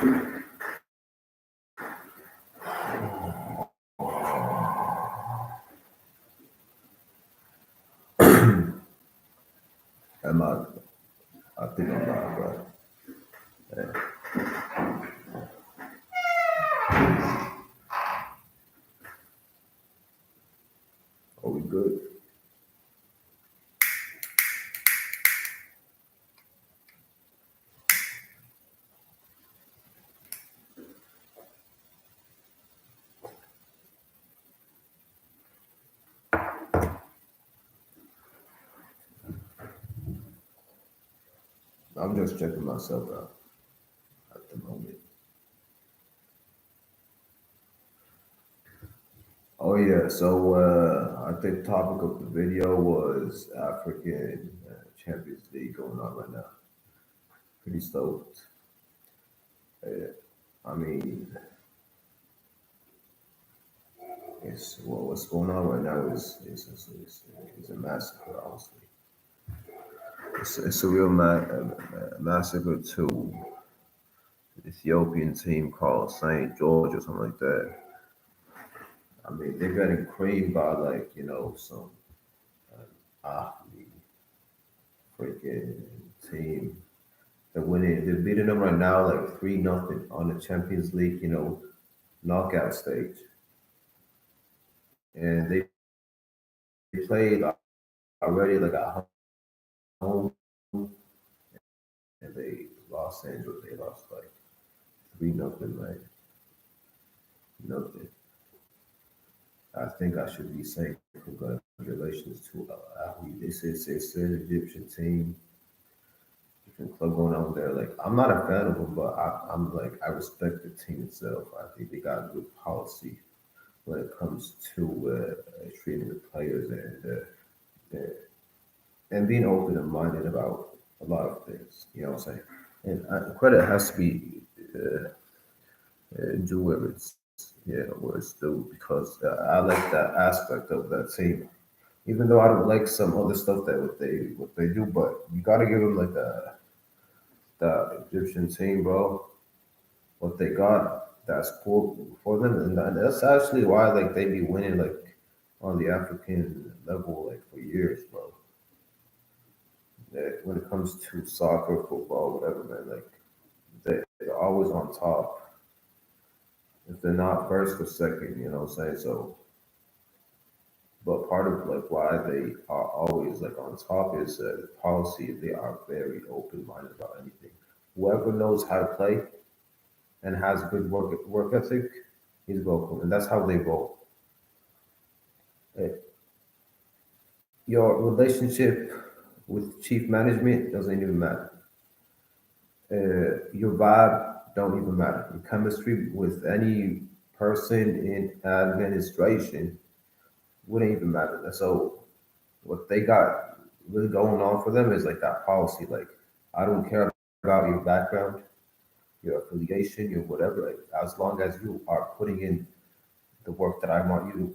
Am I think I'm not, but are we good? I'm just checking myself out at the moment. Oh yeah, so I think topic of the video was African Champions League going on right now. Pretty stoked. I mean, it's what's going on right now is a massacre. Honestly, it's a real massacre to Ethiopian team called Saint George or something like that. I mean, they're getting creamed by like some athlete freaking team. They're winning. They're beating them right now like 3-0 on the Champions League, knockout stage, and they played already like at home, and they Los Angeles. They lost like 3-0, like nothing. I think I should be saying congratulations to athlete. It's an Egyptian team. Different club going on there. Like I'm not a fan of them, but I'm like I respect the team itself. I think they got good policy when it comes to treating the players and being open and minded about a lot of things. You know what I'm saying? And credit has to be due where it's where it's due because I like that aspect of that team. Even though I don't like some other stuff that what they do, but you got to give them like the Egyptian team, bro. What they got, that's cool for them, and that's actually why like they be winning like on the African level like for years, bro. When it comes to soccer, football, whatever, man, like they're always on top. If they're not first or second, you know what I'm saying? So, but part of like why they are always like on top is policy. They are very open minded about anything. Whoever knows how to play and has good work ethic, he's welcome, and that's how they roll. Uh, Your relationship with chief management doesn't even matter. Your vibe don't even matter. Your chemistry with any person in administration wouldn't even matter. So what they got really going on for them is like that policy. Like I don't care about your background, your affiliation, your whatever. Like as long as you are putting in the work that I want you to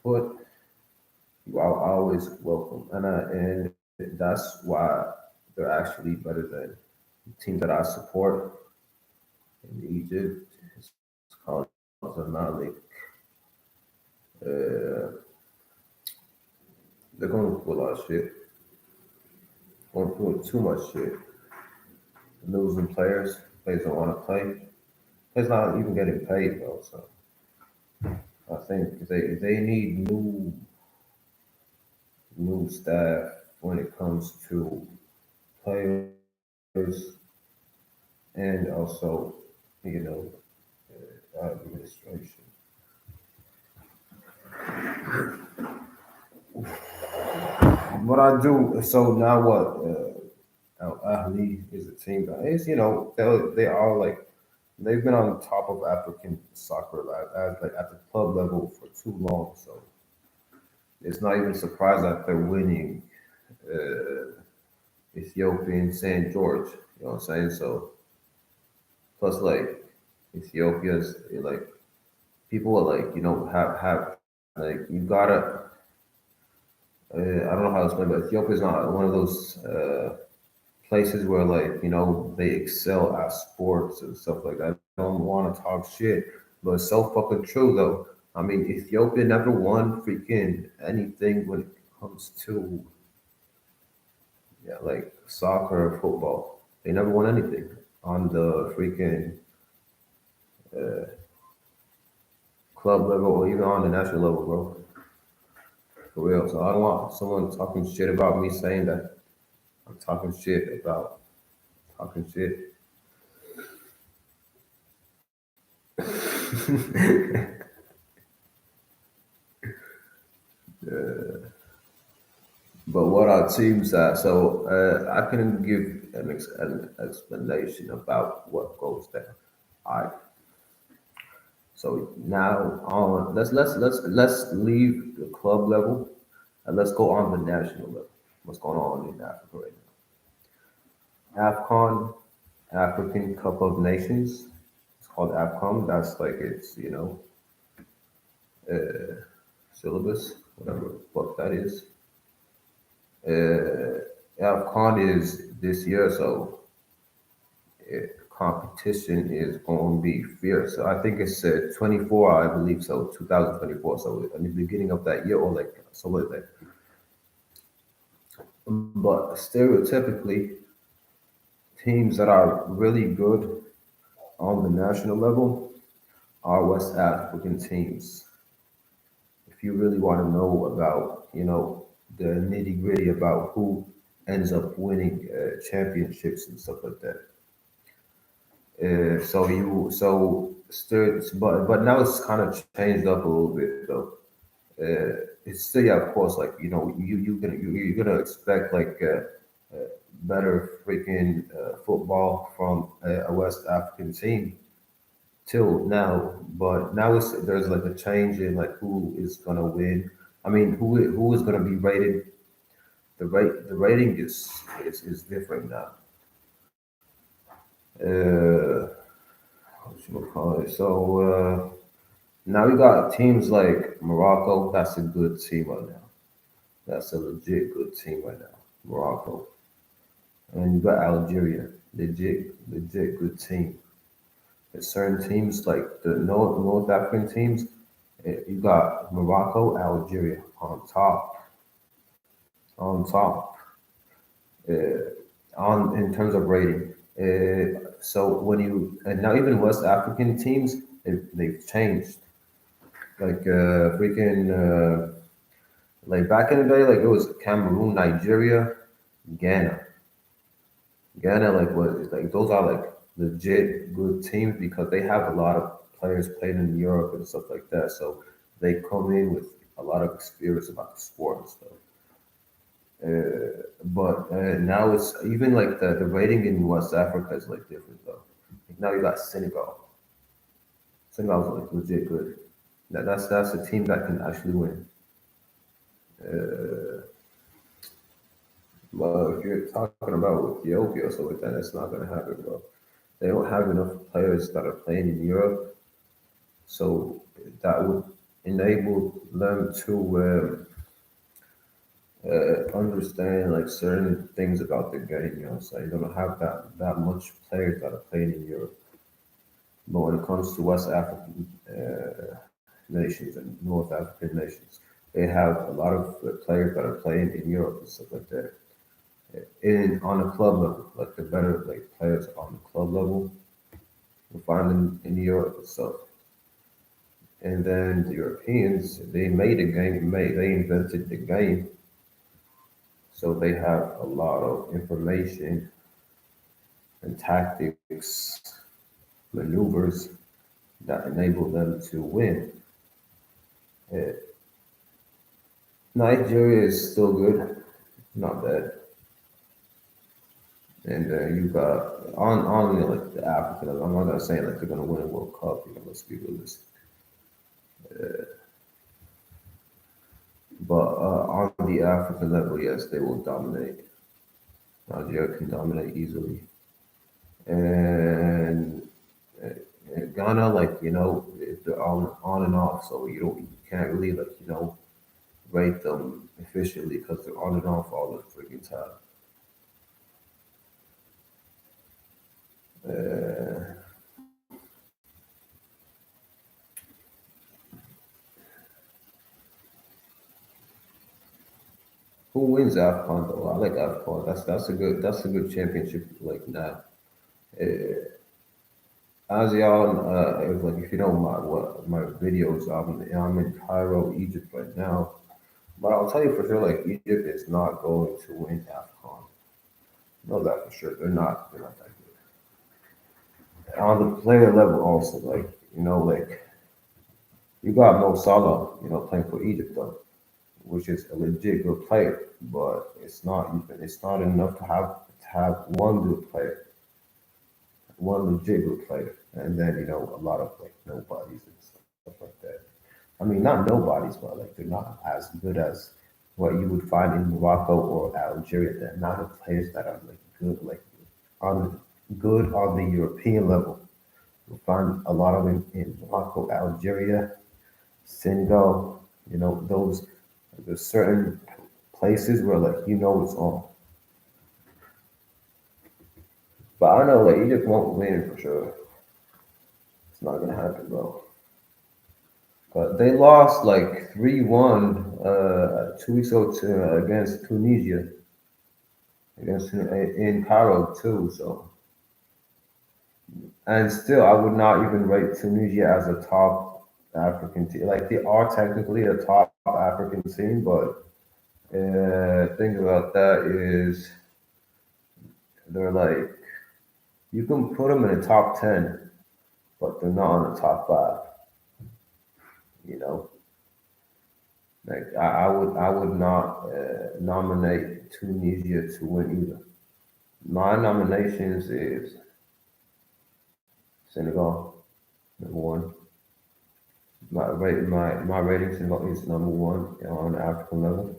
put, you are always welcome. And that's why they're actually better than the team that I support in Egypt. It's called Zamalek. Uh, they're going through a lot of shit. Going through too much shit. Losing players don't want to play. Players not even getting paid though. So I think they need new staff when it comes to players and also you know administration. What I do so now what Al Ahly is a team that is they are like they've been on top of African soccer as like at the club level for too long. So it's not even surprised that they're winning Ethiopian St. George. You know what I'm saying? So plus like Ethiopia's like people are like have like you gotta I don't know how to explain, but Ethiopia is not one of those places where like they excel at sports and stuff like that. I don't want to talk shit, but it's so fucking true though. I mean, Ethiopia never won freaking anything when it comes to yeah, like soccer or football. They never won anything on the freaking club level or even on the national level, bro. For real. So I don't want someone talking shit about me saying that I'm talking shit about talking shit. But what are teams at? So I can give an explanation about what goes there. All right. So now on let's leave the club level and let's go on the national level. What's going on in Africa right now? AFCON, African Cup of Nations. It's called AFCON. That's like its syllabus, whatever the fuck that is. AFCON is this year, so competition is going to be fierce. So I think it's 24, I believe so, 2024. So in the beginning of that year, or like so like that. But stereotypically, teams that are really good on the national level are West African teams. If you really want to know about, the nitty gritty about who ends up winning championships and stuff like that. But now it's kind of changed up a little bit though. It's still, yeah, of course, like you're gonna expect like better freaking football from a West African team till now, but now there's like a change in like who is gonna win. I mean, who is gonna be rated? The rating is different now. What you call it? So now we got teams like Morocco. That's a good team right now. That's a legit good team right now. Morocco, and you got Algeria. Legit good team. There's certain teams like the North African teams. You got Morocco, Algeria on top, on in terms of rating. So when you and now even West African teams, they've changed. Like like back in the day, like it was Cameroon, Nigeria, Ghana. Ghana, like what, like those are like legit good teams because they have a lot of players playing in Europe and stuff like that. So they come in with a lot of experience about the sport and stuff. But now it's even like the rating in West Africa is like different though. Like now you got Senegal. Senegal's like legit good. That's a team that can actually win. Uh, but if you're talking about Ethiopia or something like that, that's not gonna happen, bro. They don't have enough players that are playing in Europe, so that would enable them to understand like certain things about the game. You know, so you don't have that much players that are playing in Europe. But when it comes to West African nations and North African nations, they have a lot of players that are playing in Europe and stuff like that. In on a club level, like the better like players on the club level, you find them in Europe and stuff. And then the Europeans, they made a game, they invented the game, so they have a lot of information and tactics, maneuvers that enable them to win. Uh, Nigeria is still good, not bad. And you got on like the African. I'm not gonna say like they're gonna win a World Cup. Let's be realistic. But on the African level, yes, they will dominate. Nigeria can dominate easily. And Ghana, like they're on and off, so you can't really like rate them efficiently because they're on and off all the freaking time. Who wins AFCON though? I like AFCON. That's a good championship. Like now, as y'all, if you know my videos, I'm in Cairo, Egypt right now. But I'll tell you for sure, like Egypt is not going to win AFCON. Know that for sure. They're not that good. On the player level, also, like like you got Mo Salah, playing for Egypt though, which is a legit good player, but it's not enough to have one good player, one legit good player, and then a lot of like nobodies and stuff like that. I mean, not nobodies, but like they're not as good as what you would find in Morocco or Algeria. The amount of players that are like good, like on on the European level. You'll find a lot of them in Morocco, Algeria, Senegal. Those there's certain places where like it's on. But I know like Egypt won't win for sure. It's not gonna happen, bro. But they lost like 3-1 2 weeks ago against Tunisia, in Cairo too. So, and still, I would not even rate Tunisia as a top African team. Like they are technically a top African team, but thing about that is they're like you can put them in the top 10, but they're not on the top five. You know, like I would not nominate Tunisia to win either. My nominations is Senegal, number one. My rating Senegal is number one on the African level.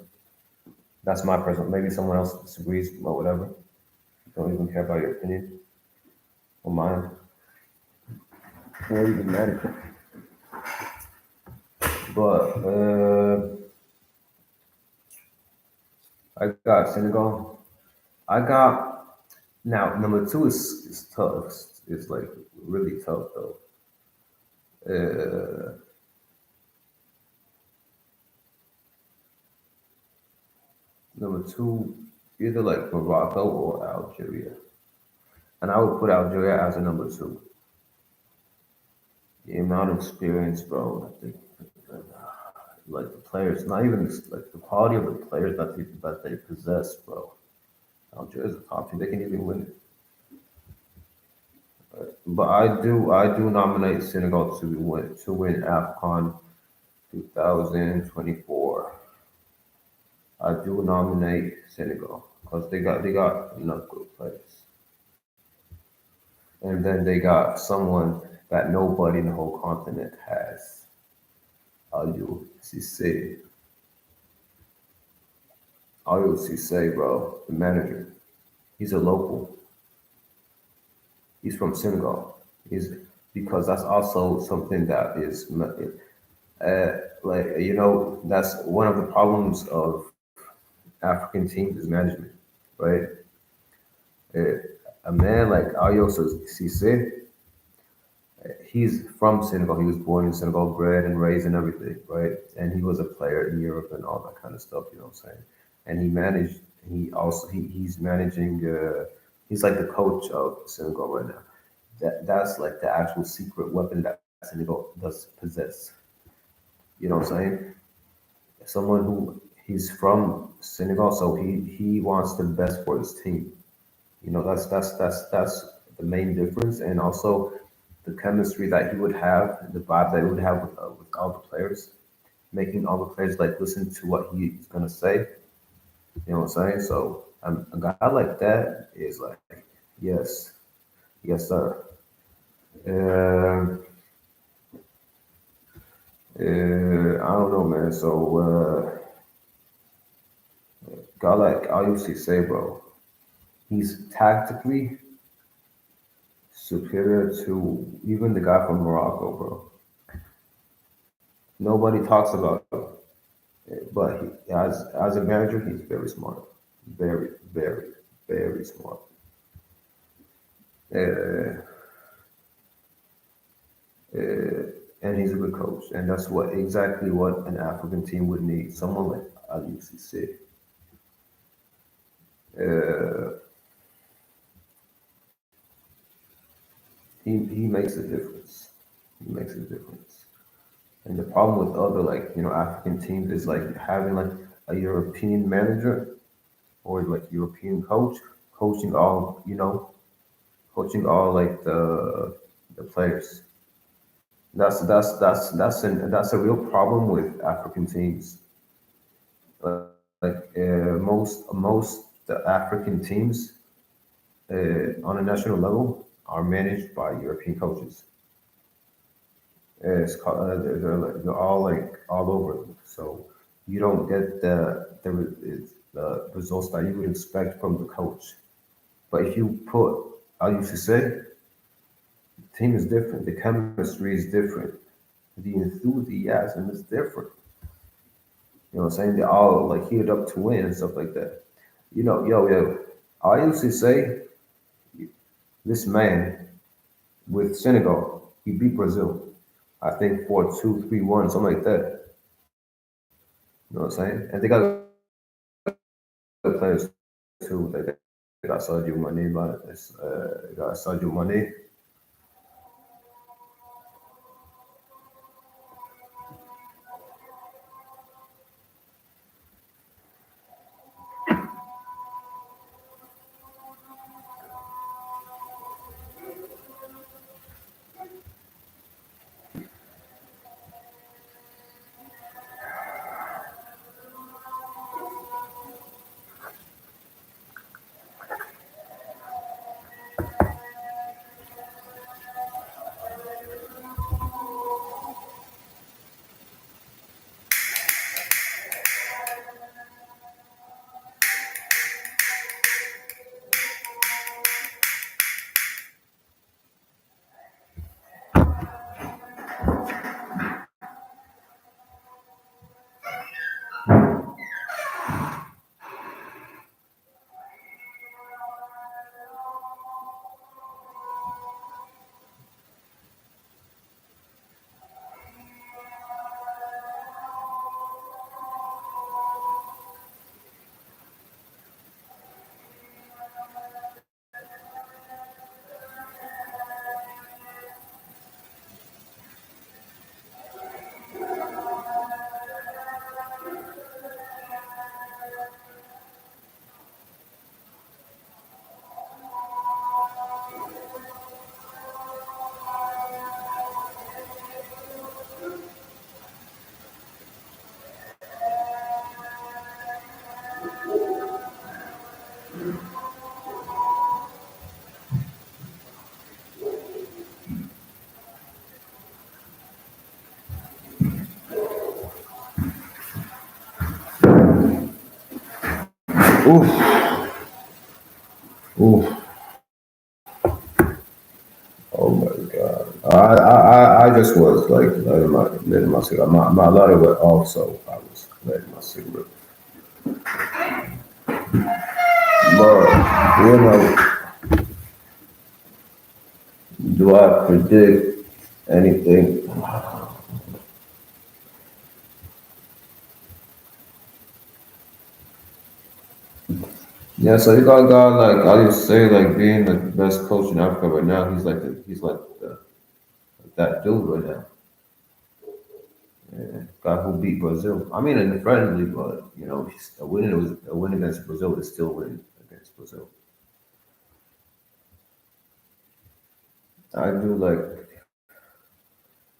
That's my personal. Maybe someone else disagrees, but whatever. Don't even care about your opinion or mine. Won't even matter. But I got Senegal. I got now number two is tough. It's like really tough though. Uh, Number two, either like Morocco or Algeria, and I would put Algeria as a number two. The amount of experience, bro. Like the players, not even like the quality of the players that they possess, bro. Algeria's a top team; they can even win it. But I do nominate Senegal to win AFCON 2024. I do nominate Senegal because they got enough good players, and then they got someone that nobody in the whole continent has. Aliou Cisse, Aliou Cisse, bro, the manager. He's a local. He's from Senegal. He's because that's also something that is like that's one of the problems of African teams is management, right? Uh, a man like Ayo Cisse, he's from Senegal. He was born in Senegal, bred and raised and everything, right? And he was a player in Europe and all that kind of stuff. You know what I'm saying? And he managed. He's managing. He's like the coach of Senegal right now. That's like the actual secret weapon that Senegal does possess. You know what I'm saying? Someone who he's from Senegal, so he wants the best for his team. That's the main difference, and also the chemistry that he would have, the vibe that he would have with all the players, making all the players like listen to what he's gonna say. You know what I'm saying? So a guy like that is like, yes, yes, sir. Um I don't know, man. So guy like I usually say, bro, he's tactically superior to even the guy from Morocco, bro. Nobody talks about him. But as a manager, he's very smart, very, very, very smart, uh, uh, and he's a good coach. And that's what exactly what an African team would need. Someone like Aliou Cisse. Uh, he makes a difference. He makes a difference. And the problem with other like African teams is like having like a European manager or like European coach coaching all coaching all like the players. That's a real problem with African teams. Most the African teams on a national level are managed by European coaches. They're all like all over, so you don't get the results that you would expect from the coach. But if you put, I used to say, the team is different, the chemistry is different, the enthusiasm is different. You know what I'm saying? They all like heated up to win and stuff like that. Yo. I used to say this man with Senegal, he beat Brazil. I think 4-2, 3-1, something like that. You know what I'm saying? And they got good players too. They got Sadio Mane, but they got Sadio Mane. Oof, oof. Oh my god. I just was like letting my cigarette. My lighter went off, so I was letting my cigarette. But do I predict anything? Yeah, so you got a guy like I used to say like being the best coach in Africa right now. He's like that dude right now. Yeah, guy who beat Brazil. I mean, in the friendly, but a win against Brazil is still a win against Brazil. I do like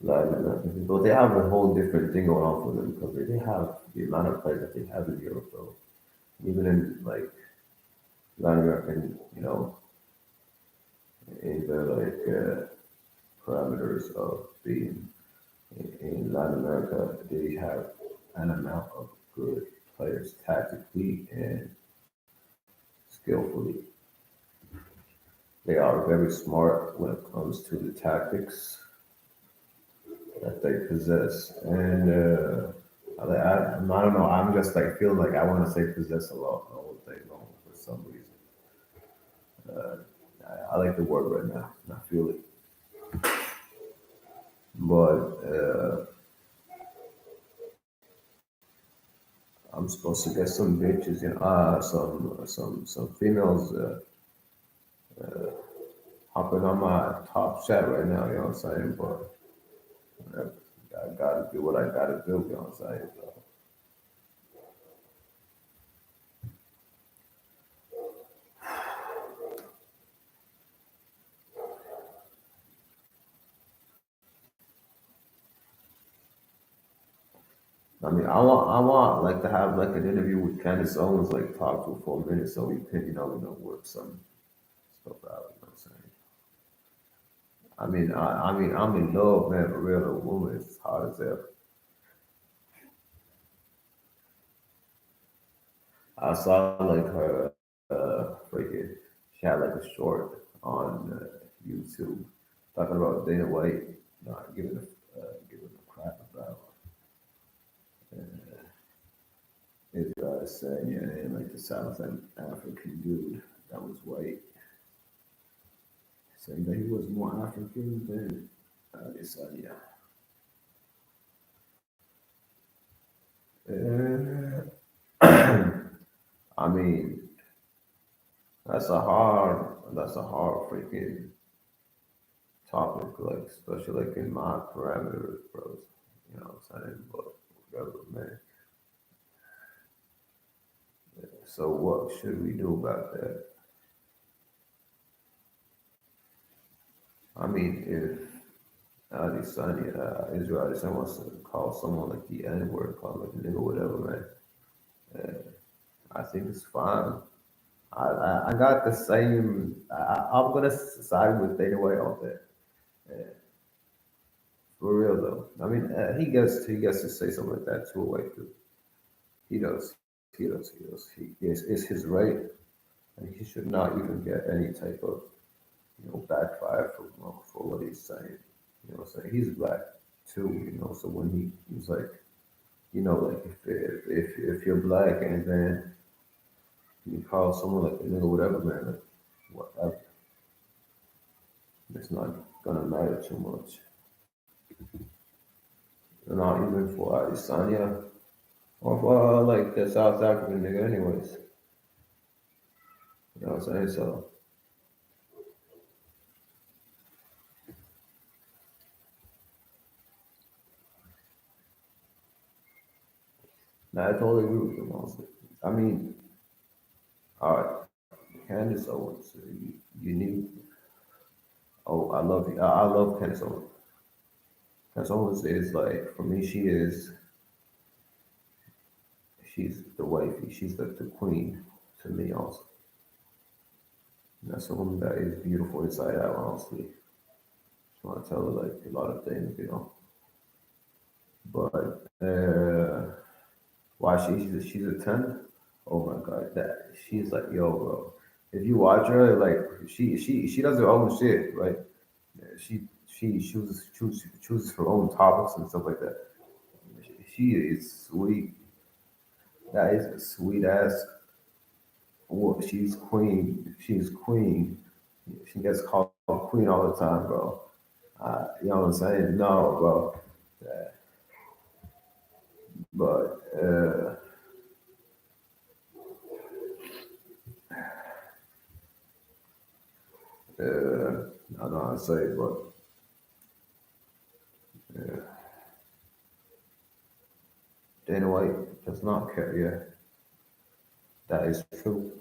American people. They have a whole different thing going on for them because they have the amount of players that they have in Europe, though. Even in like Latin American, in the parameters of being in Latin America, they have an amount of good players tactically and skillfully. They are very smart when it comes to the tactics that they possess. And I don't know. I'm just like feel like I want to say possess a lot all day long for some reason. I like the word right now. And I feel it, but I'm supposed to get some bitches, some females hopping on my top chat right now. You know what I'm saying? But whatever. I gotta do what I gotta do. You know what I'm saying? So, I mean, I want like to have like an interview with Candace Owens, like talk to her for a minute, so we can, work some stuff out. You know what I'm saying? I mean, I'm in love, man. For real, the woman is hot as hell. I saw like her freaking. She had like a short on YouTube talking about Dana White not giving a crap about Israel saying, yeah, and like the South African dude that was white saying that he was more African than Adesanya. I mean, that's a hard freaking topic, like especially like in my parameters, bros. You know what I'm saying? But whatever, man. So what should we do about that? I mean, if Adesanya, Israel Adesanya wants to call someone like the N word, call him like a nigga, whatever, man. I think it's fine. I got the same. I'm gonna side with Dana White on that. For real though. I mean, he gets to say something like that to a white dude. He does. He does. He does. It's his right, and he should not even get any type of backfire for what he's saying. You know, what I'm saying he's black too. So when he's like, like if you're black and then you call someone like a nigga, whatever, man, like, whatever, it's not gonna matter too much. Not even for Adesanya or for like the South African nigga, anyways. You know what I'm saying? So, nah, I totally agree with you, honestly. I mean, all right, Candace Owens, you need. Oh, I love you. I love Candace Owens. Candace Owens is like for me. She's the wifey. She's like the queen to me, also. That's a woman that is beautiful inside out, honestly. Just want to tell her like a lot of things. But why she's a 10? Oh my god, that she's like yo, bro. If you watch her, like she does her own shit, right? Yeah, she chooses her own topics and stuff like that. She is sweet. That is a sweet ass. Well, she's queen. She's queen. She gets called queen all the time, bro. You know what I'm saying? No, bro. Uh, but I don't know how to say it, but Dana White does not care. Yeah, that is true.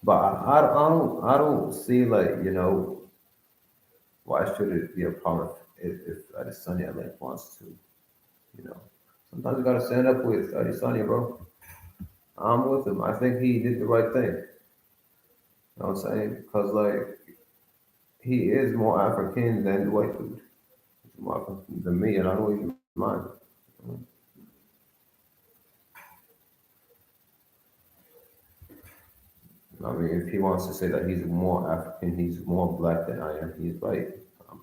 But I don't see like why should it be a problem if Adesanya like wants to you know sometimes you gotta stand up with Adesanya, bro. I'm with him. I think he did the right thing. You know what I'm saying? Because like he is more African than the white dude. He's more African than me, and I don't even mind. I mean, if he wants to say that he's more African, he's more black than I am, he's right. I'm,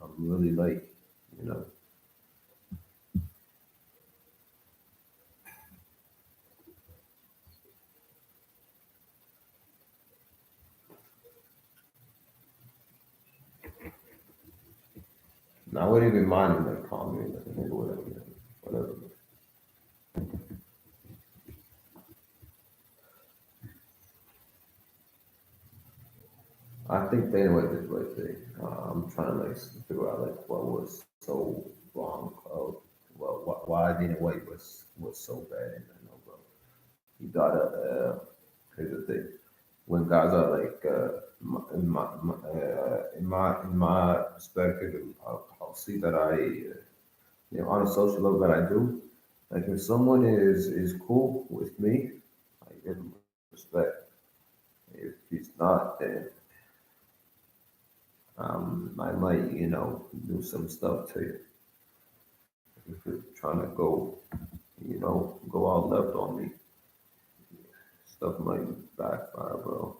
I'm really like, you know, I wouldn't even mind him like calling me like a nigga, whatever, whatever. I think they know it the right thing. I'm trying to like figure out like what was so wrong. Well, why Dana White was so bad. And you know, bro, you gotta. Here's the thing: when guys are like, in my perspective, I'll see that on a social level that I do. Like if someone is cool with me, I give them respect. If he's not, then I might, do some stuff to you. If you're trying to go all left on me, stuff might backfire, bro.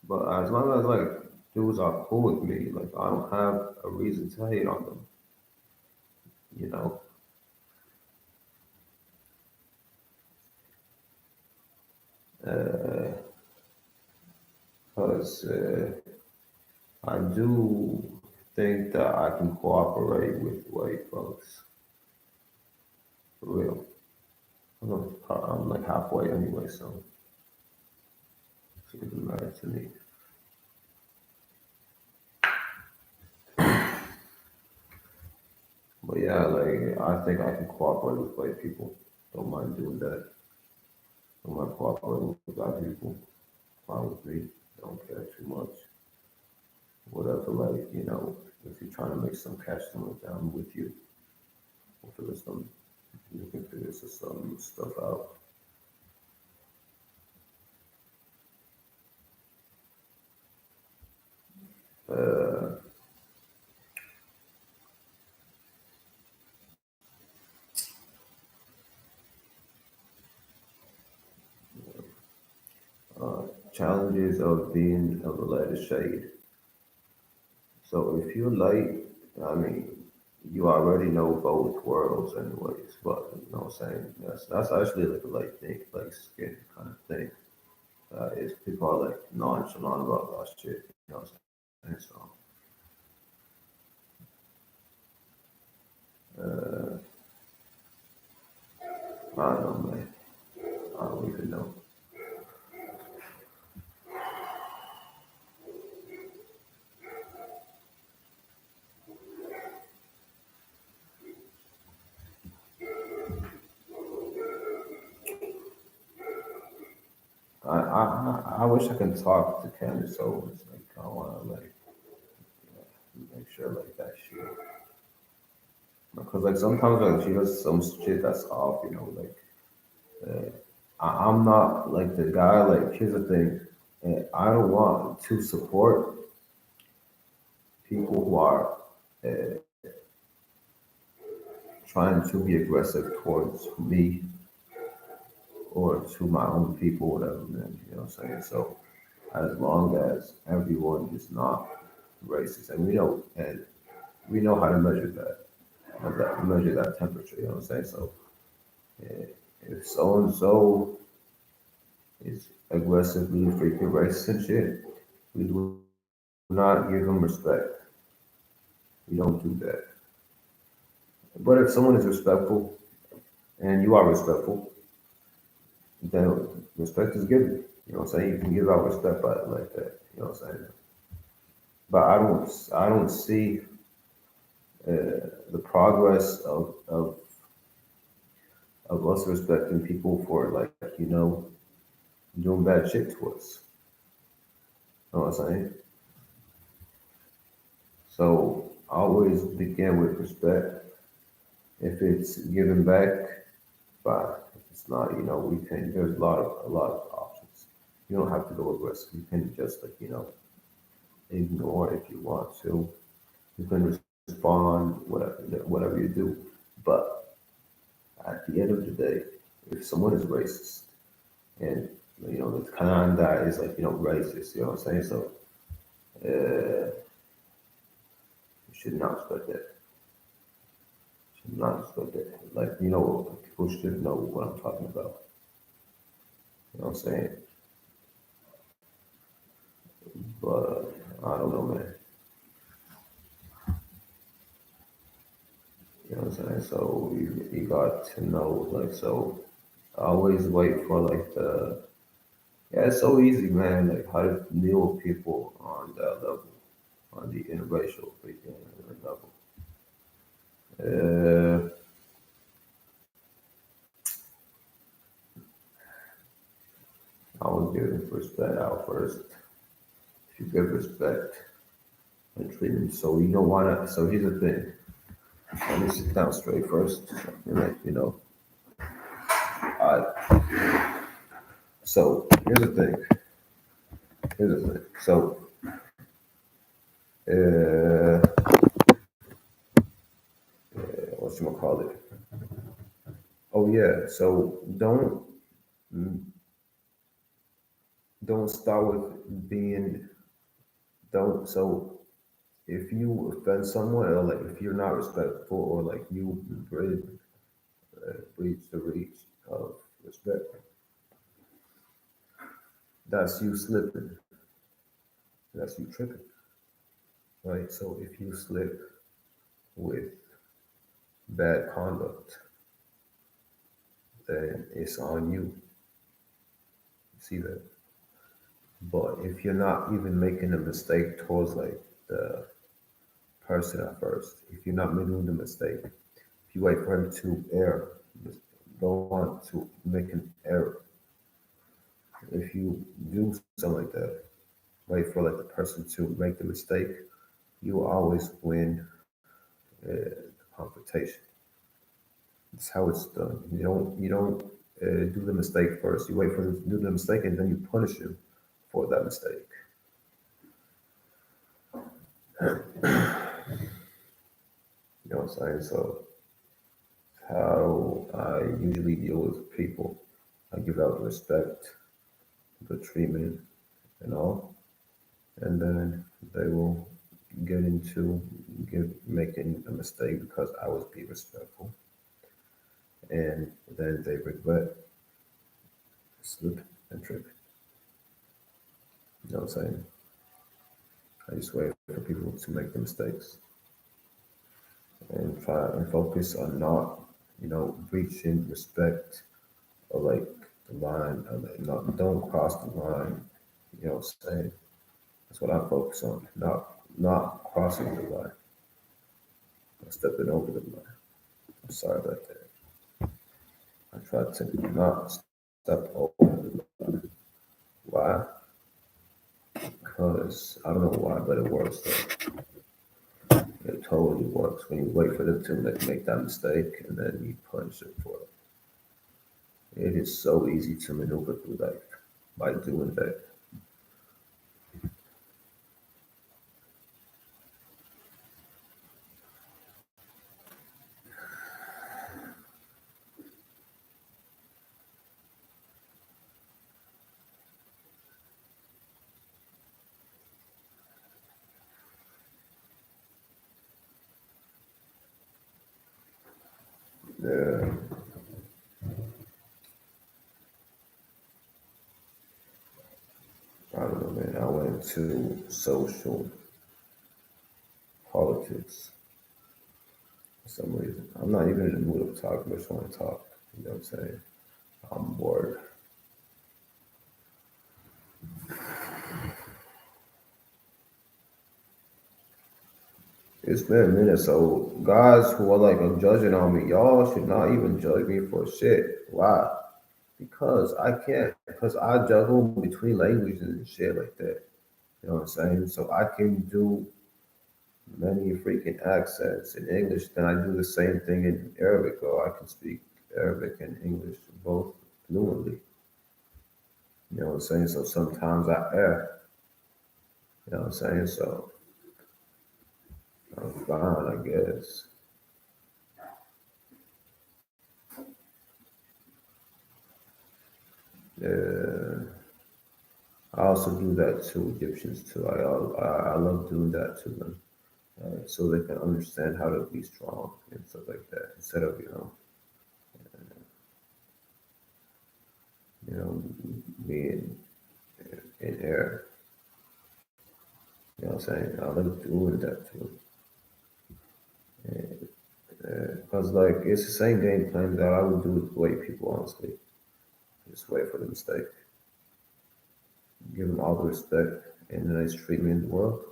But as long as like dudes are cool with me, like I don't have a reason to hate on them, you know. Because I do think that I can cooperate with white folks for real. I'm like halfway anyway, so it doesn't matter to me. But yeah, like I think I can cooperate with white people. Don't mind doing that. Don't mind cooperating with black people. Fine with me. Don't care too much. Whatever, like, if you're trying to make some cash, I'm with you. We'll figure some, you can figure some stuff out. Uh, Challenges of being of a lighter shade. So if you're light, I mean, you already know both worlds anyways, but you know what I'm saying? That's actually like a light thing, like skin kind of thing. Is people are like nonchalant about that shit, you know what I'm saying? So, uh, I don't know, man. I don't even know. I wish I could talk to Candace Owens. Like, I want to, like, make sure, like, that shit. Because, like, sometimes, like, she does some shit that's off, like, I'm not, like, the guy, like, here's the thing. I don't want to support people who are uh, trying to be aggressive towards me or to my own people, whatever, man. You know what I'm saying? So, as long as everyone is not racist, and we know how to measure that temperature. You know what I'm saying? So eh, if so and so is aggressively freaking racist and shit, we do not give them respect. We don't do that. But if someone is respectful and you are respectful, then respect is given. You know what I'm saying? You can give out respect by like that. You know what I'm saying? But I don't see the progress of us respecting people for like doing bad shit to us. You know what I'm saying? So always begin with respect. If it's given back, fine. If it's not, we can. There's a lot of options. You don't have to go aggressive. You can just like ignore if you want to. You can respond, whatever you do. But at the end of the day, if someone is racist and the kind that is like racist, you know what I'm saying? So you should not respect that. Should not respect that. Like people should know what I'm talking about. You know what I'm saying? But I don't know, man. You know what I'm saying? So you got to know, like, so always wait for like the Yeah, it's so easy, man. Like how to deal with people on that level, on the interracial freaking level. Uh, I was giving respect out first. If you give respect and treat them, so you don't wanna. So here's the thing. Let me sit down straight first, and let you know. Alright. So here's the thing. Here's the thing. So uh, what you gonna call it? Oh yeah. So don't start with being don't. So if you offend someone, or like if you're not respectful, or like you breach the reach of respect, that's you slipping. That's you tripping, right? So if you slip with bad conduct, then it's on you. See that? But if you're not even making a mistake towards like the person at first, if you're not making the mistake, if you wait for him to err, don't want to make an error. If you do something like that, wait for like the person to make the mistake, you will always win the confrontation. It's how it's done. You don't do the mistake first. You wait for them to do the mistake and then you punish him for that mistake. You know what I'm saying? So how I usually deal with people, I give out respect, the treatment, and all, and then they will get into making a mistake because I was being respectful, and then they regret, slip, and trip. You know what I'm saying? I just wait for people to make the mistakes and try and focus on not, reaching respect or like the line, or like not don't cross the line. You know what I'm saying? That's what I focus on, not crossing the line, not stepping over the line. I'm sorry about that. I try to not step over the line. Why? Because I don't know why, but it works. Though. It totally works when you wait for them to make that mistake and then you punish them for it. It is so easy to maneuver through life by doing that. Yeah, I don't know, man. I went to social politics for some reason. I'm not even in the mood of talking, but I just want to talk. You know what I'm saying? I'm bored. It's been a minute, so guys who are like judging on me, y'all should not even judge me for shit. Why? Because I can't, because I juggle between languages and shit like that. You know what I'm saying? So I can do many freaking accents in English, then I do the same thing in Arabic, or I can speak Arabic and English both fluently. You know what I'm saying? So sometimes I err. You know what I'm saying? So I'm fine, I guess. Yeah. I also do that to Egyptians too. I love doing that to them, so they can understand how to be strong and stuff like that. Instead of being in air. You know what I'm saying? I love doing that too, because like it's the same game plan that I would do with white people. Honestly, just wait for the mistake. give them all the respect and the nice treatment in the world,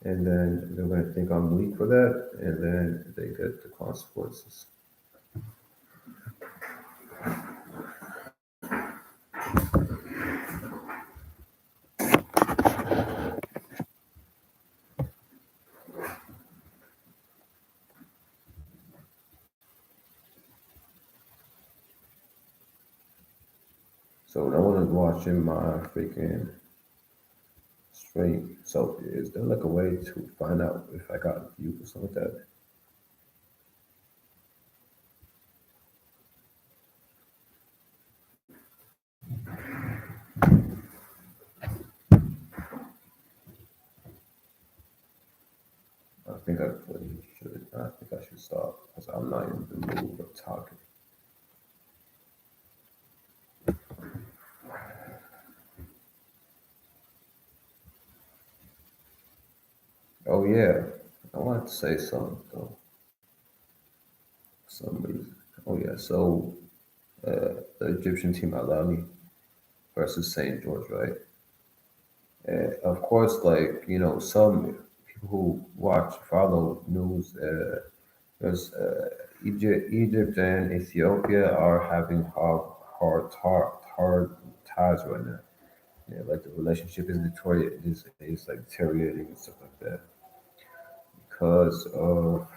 and then they're going to think I'm weak for that, and then they get the consequences. So no one is watching my freaking stream. So is there like a way to find out if I got a view or something like that? I think I really should. I think I should stop because I'm not in the mood of talking. Oh yeah, I wanted to say something though. For some reason. Oh yeah, so the Egyptian team Alani versus St. George, right? Of course, like some people who watch follow news, because Egypt and Ethiopia are having hard ties right now. Yeah, like the relationship is like deteriorating and stuff like that because of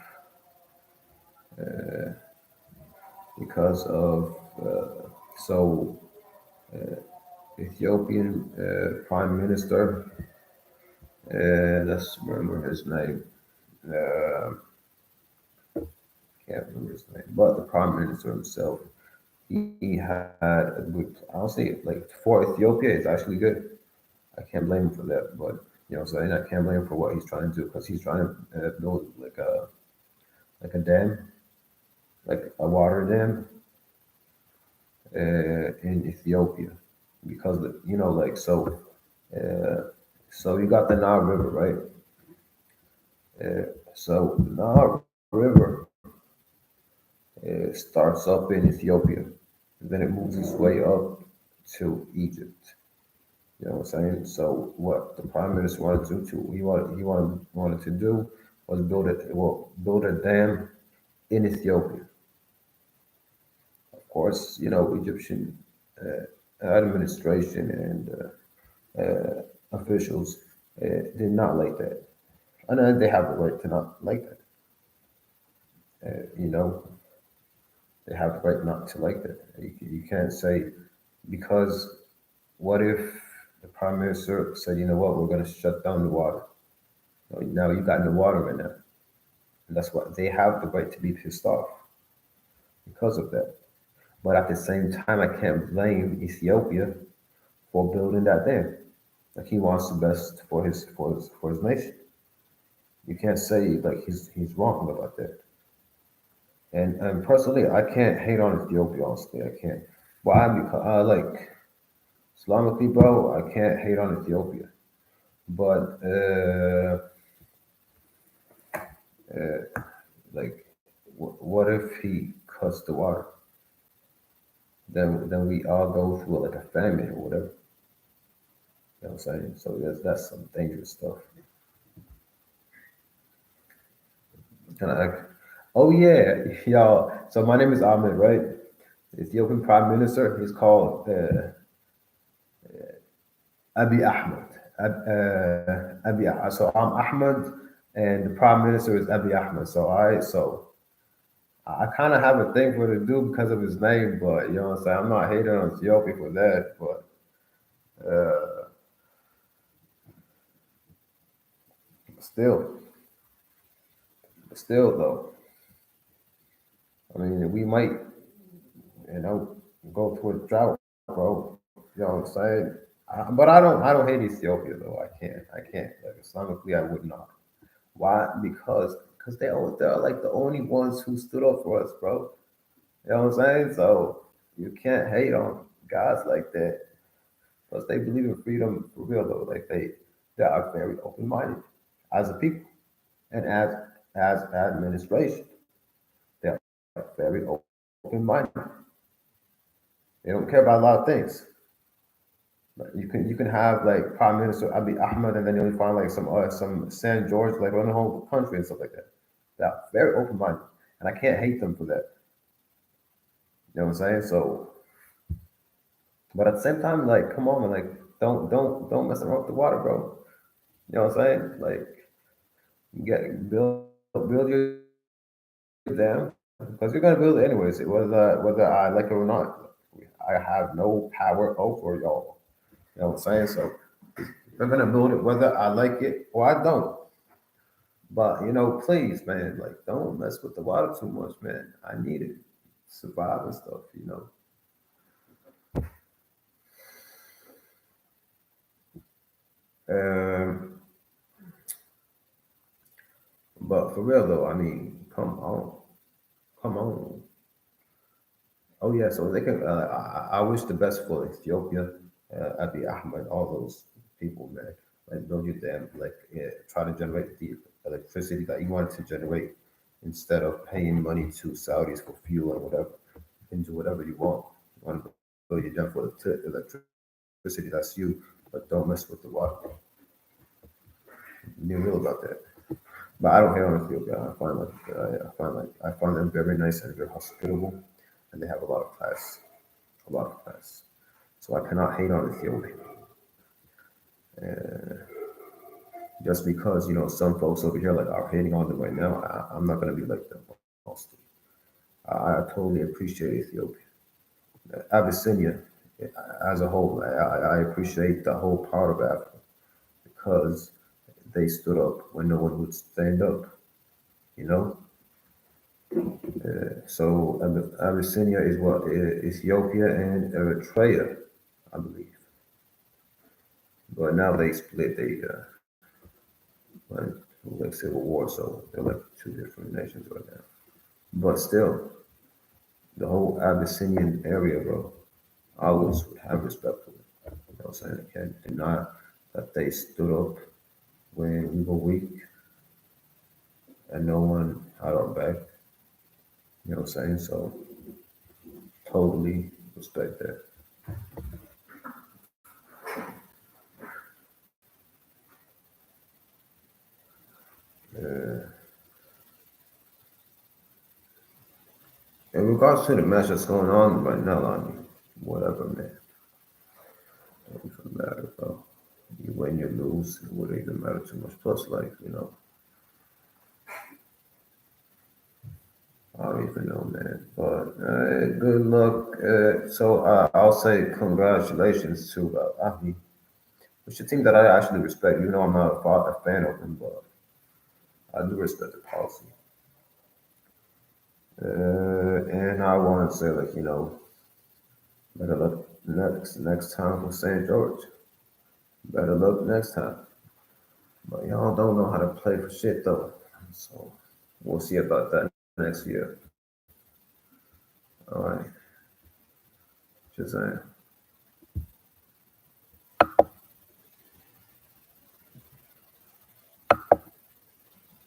uh, so Ethiopian Prime Minister. Let's remember his name. Uh, can't remember his name, but the Prime Minister himself. He had a good. Honestly, like for Ethiopia, it's actually good. I can't blame him for that, but so I can't blame him for what he's trying to do because he's trying to build like a dam, like a water dam in Ethiopia, because like uh, so you got the Nile River, right? So the Nile River starts up in Ethiopia, and then it moves its way up to Egypt. You know what I'm saying? So what the prime minister wanted to do, wanted to do was build a dam in Ethiopia. Of course, Egyptian administration and officials did not like that, and they have the right to not like that. You know, they have the right not to like that. You can't say because what if the prime minister said, you know what, we're going to shut down the water. Now you got no water right now, and that's what they have the right to be pissed off because of that. But at the same time, I can't blame Ethiopia for building that dam. Like he wants the best for his nation. You can't say like he's wrong about that. And personally, I can't hate on Ethiopia. Honestly, I can't. Why? Because like Islamically, bro, I can't hate on Ethiopia. But like, what if he cuts the water? Then we all go through like a famine or whatever. You know what I'm saying? So that's some dangerous stuff. And oh yeah, y'all. So my name is Ahmed, right? Ethiopian Prime Minister. He's called Abiy Ahmed. Abiy. So I'm Ahmed, and the Prime Minister is Abiy Ahmed. So I kind of have a thing for the dude because of his name, but you know what I'm saying. I'm not hating on Ethiopia for that, but still, still though. I mean, we might, you know, go to a drought, bro. You know what I'm saying? But I don't hate Ethiopia though. I can't. Like Islamically, I would not. Why? Because they're like the only ones who stood up for us, bro. You know what I'm saying? So you can't hate on guys like that. Plus, they believe in freedom for real though. Like they are very open minded as a people and as administration. They're very open minded. They don't care about a lot of things. Like, you can have like Prime Minister Abiy Ahmed, and then you'll find like some San George like run the whole country and stuff like that. They're very open minded, and I can't hate them for that. You know what I'm saying? So, but at the same time, like, come on, man, like, don't mess around with the water, bro. You know what I'm saying? Like, get build your dam because you're gonna build it anyways, whether I like it or not. I have no power over y'all. You know what I'm saying? So I'm gonna build it whether I like it or I don't. But please, man, like don't mess with the water too much, man. I need it to survive and stuff. Um, but for real though, I mean, come on. Oh yeah, so they can. I wish the best for Ethiopia, Abiy Ahmed, all those people, man. Like build your dam, like try to generate the electricity that you want to generate instead of paying money to Saudis for fuel and whatever. You can do whatever you want. You want to build your dam for electricity, that's you, but don't mess with the water. Be real about that. But I don't hate on Ethiopia. I find them very nice and very hospitable, and they have a lot of class, a lot of class. So I cannot hate on Ethiopia. Just because some folks over here like are hating on them right now, I'm not gonna be like them. Mostly, I totally appreciate Ethiopia, Abyssinia as a whole. I appreciate the whole part of Africa because they stood up when no one would stand up. You know, so Abyssinia is what Ethiopia and Eritrea, I believe. But now they split. They like, like civil war, so they're like two different nations right now. But still, the whole Abyssinian area, bro, I always would have respect for it. You know what I'm saying? I can't deny that they stood up when we were weak and no one had our back. You know what I'm saying? So totally respect that. Uh, in regards to the match that's going on right now, I mean, whatever, man. It doesn't matter, bro. You win, you lose. It wouldn't even matter too much. Plus, like, I don't even know, man. But good luck. I'll say congratulations to Ahmed, which is a team that I actually respect. You know, I'm not a fan of him, but I do respect the policy. And I want to say, like, better luck next time for St. George. Better luck next time. But y'all don't know how to play for shit though. So we'll see about that next year. All right. Just saying.